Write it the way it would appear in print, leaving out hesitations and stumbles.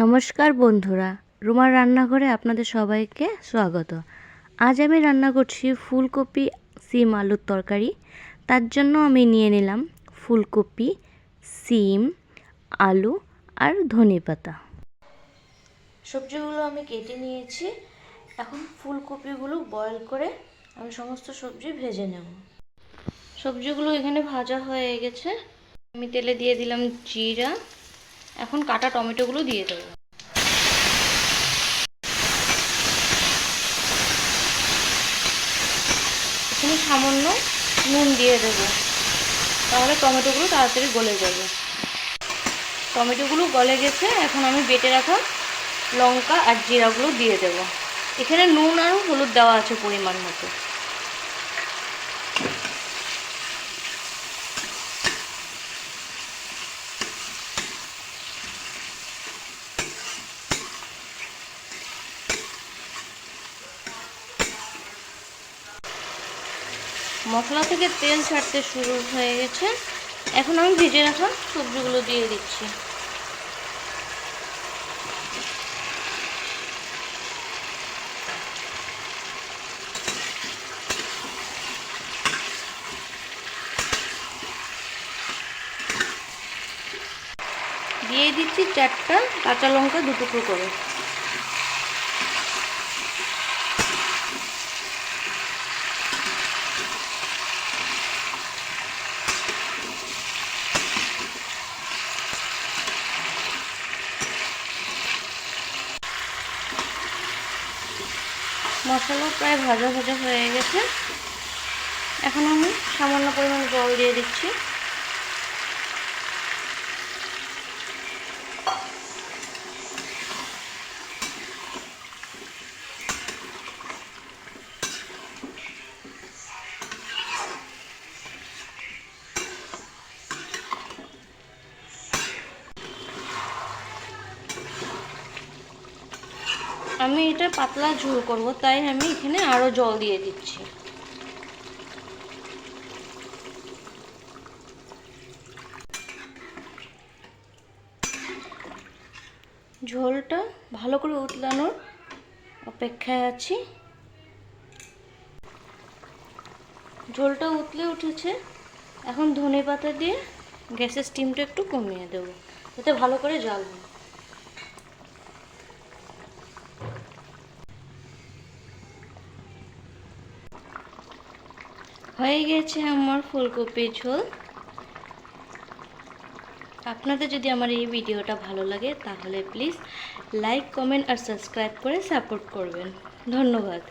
নমস্কার বন্ধুরা, রুমার রান্নাঘরে আপনাদের সবাইকে স্বাগত। আজ আমি রান্না করছি ফুলকপি সিম আলুর তরকারি। তার জন্য আমি নিয়ে নিলাম ফুলকপি, সিম, আলু আর ধনেপাতা। সবজিগুলো আমি কেটে নিয়েছি। এখন ফুলকপিগুলো বয়েল করে আমি সমস্ত সবজি ভেজে নেব। সবজিগুলো এখানে ভাজা হয়ে গেছে। আমি তেলে দিয়ে দিলাম জিরা। এখন কাটা টমেটোগুলো দিয়ে দেবো। এখানে সামান্য নুন দিয়ে দেবো, তাহলে টমেটোগুলো তাড়াতাড়ি গলে যাবে। টমেটোগুলো গলে গেছে। এখন আমি বেটে রাখা লঙ্কা আর জিরাগুলো দিয়ে দেবো। এখানে নুন আর হলুদ দেওয়া আছে পরিমাণ মতো। মশলা থেকে তেল ছাড়তে শুরু হয়ে গেছে। এখন আমি ভেজে রাখা সবজিগুলো দিয়ে দিচ্ছি। দিয়ে দিচ্ছি 4টা কাঁচা লঙ্কা দুটুকরো করে। মশলা প্রায় ভাজা ভাজা হয়ে গেছে। এখন আমি সামান্য পরিমাণ জল দিয়ে দিচ্ছি। আমি এটা পাতলা ঝোল করব, তাই আমি এখানে আরও জল দিয়ে দিচ্ছি। ঝোলটা ভালো করে উতলানোর অপেক্ষায় আছি। ঝোলটা উতলে উঠেছে। এখন ধনেপাতা দিয়ে গ্যাসের স্টিমটা একটু কমিয়ে দেবো, যাতে ভালো করে জাল হয়। হয়ে গেছে আমার ফুলকপির ঝোল। আপনাদের যদি আমার এই ভিডিওটা ভালো লাগে তাহলে প্লিজ লাইক, কমেন্ট আর সাবস্ক্রাইব করে সাপোর্ট করবেন। ধন্যবাদ।